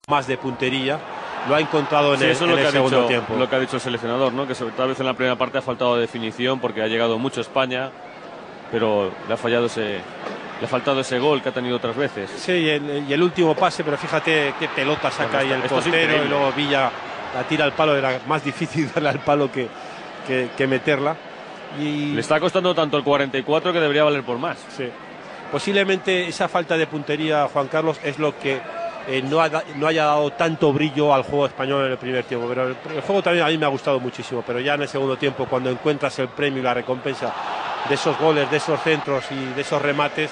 más de puntería, lo ha encontrado en eso el segundo tiempo. Lo que ha dicho el seleccionador, ¿no? Que tal vez en la primera parte ha faltado definición porque ha llegado mucho España, pero le ha faltado ese gol que ha tenido otras veces. Sí, y el último pase, pero fíjate qué pelota saca ahí el portero, y luego Villa la tira al palo. Era más difícil darle al palo que meterla. Y le está costando tanto el 44 que debería valer por más. Sí. Posiblemente esa falta de puntería, Juan Carlos, es lo que no haya dado tanto brillo al juego español en el primer tiempo. Pero el juego también a mí me ha gustado muchísimo, pero ya en el segundo tiempo, cuando encuentras el premio y la recompensa de esos goles, de esos centros y de esos remates,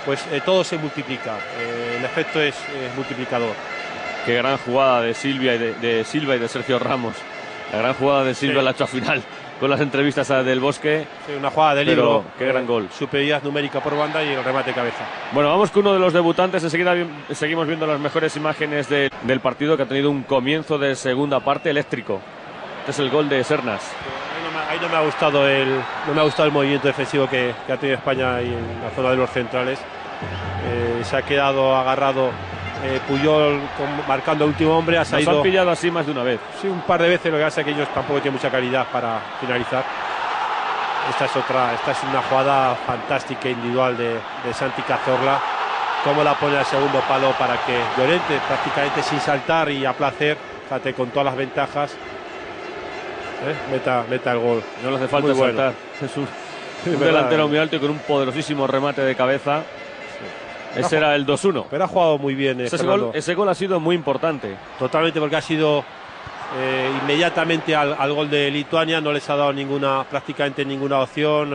pues todo se multiplica. El efecto es multiplicador. Qué gran jugada de Silva y de Sergio Ramos. La gran jugada de Silva, sí, la ha hecho al final con las entrevistas a Del Bosque. Sí, una jugada de libro. Qué gran gol. Superioridad numérica por banda y el remate de cabeza. Bueno, vamos con uno de los debutantes. Enseguida seguimos viendo las mejores imágenes del partido, que ha tenido un comienzo de segunda parte eléctrico. Este es el gol de Sernas. Ahí no me ha gustado el movimiento defensivo que ha tenido España ahí en la zona de los centrales. Se ha quedado agarrado Puyol marcando el último hombre. Nos han pillado así más de una vez. Sí, un par de veces. Lo que pasa es que ellos tampoco tienen mucha calidad para finalizar. Esta es una jugada fantástica individual de Santi Cazorla. Cómo la pone al segundo palo para que Llorente, prácticamente sin saltar y a placer, fíjate, con todas las ventajas, meta el gol. No le hace falta muy saltar. Bueno. Es un delantero muy alto y con un poderosísimo remate de cabeza. Sí. Ese era el 2-1. Pero ha jugado muy bien. Ese gol ha sido muy importante. Totalmente, porque ha sido inmediatamente al gol de Lituania. No les ha dado prácticamente ninguna opción.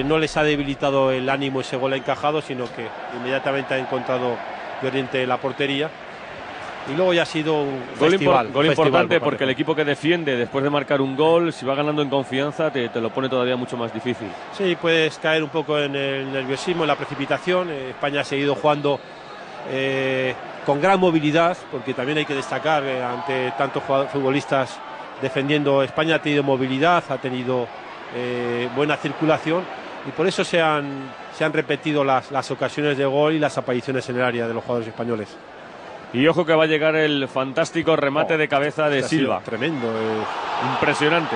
No les ha debilitado el ánimo ese gol encajado, sino que inmediatamente ha encontrado Llorente la portería. Y luego ya ha sido un gol importante, porque el equipo que defiende después de marcar un gol, si va ganando en confianza, te lo pone todavía mucho más difícil. Sí, puedes caer un poco en el nerviosismo, en la precipitación. España ha seguido jugando con gran movilidad, porque también hay que destacar ante tantos futbolistas defendiendo. España ha tenido movilidad, ha tenido buena circulación, y por eso se han repetido las ocasiones de gol y las apariciones en el área de los jugadores españoles. Y ojo que va a llegar el fantástico remate de cabeza de Silva. Tremendo. Impresionante.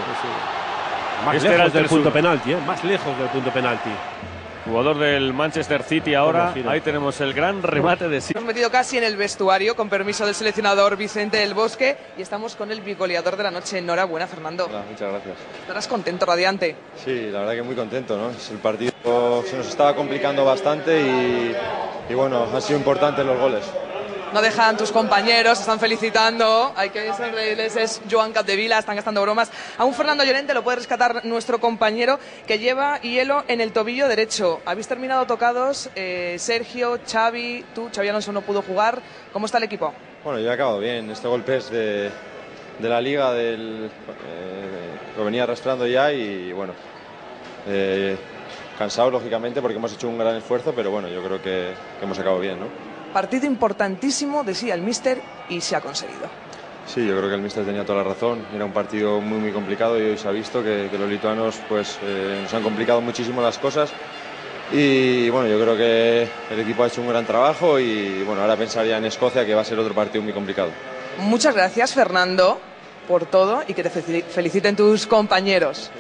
Más lejos del punto penalti, más lejos del punto penalti. Jugador del Manchester City ahora. Ahí tenemos el gran remate de Silva. Hemos metido casi en el vestuario, con permiso del seleccionador Vicente del Bosque, y estamos con el bigoleador de la noche. Enhorabuena, Fernando. Hola, muchas gracias. Estarás contento, radiante. Sí, la verdad que muy contento, ¿no? El partido se nos estaba complicando bastante y bueno, han sido importantes los goles. No dejan tus compañeros, están felicitando. Hay que sonreírles, es Joan Capdevila, están gastando bromas. A un Fernando Llorente lo puede rescatar nuestro compañero, que lleva hielo en el tobillo derecho. Habéis terminado tocados, Sergio, Xavi, tú, Xavi Alonso no pudo jugar. ¿Cómo está el equipo? Bueno, yo he acabado bien. Este golpe es de la liga, lo venía arrastrando ya y bueno, cansado lógicamente porque hemos hecho un gran esfuerzo, pero bueno, yo creo que hemos acabado bien, ¿no? Partido importantísimo, decía el míster, y se ha conseguido. Sí, yo creo que el míster tenía toda la razón. Era un partido muy muy complicado y hoy se ha visto que los lituanos pues nos han complicado muchísimo las cosas. Y bueno, yo creo que el equipo ha hecho un gran trabajo y bueno, ahora pensaría en Escocia, que va a ser otro partido muy complicado. Muchas gracias, Fernando, por todo, y que te feliciten tus compañeros.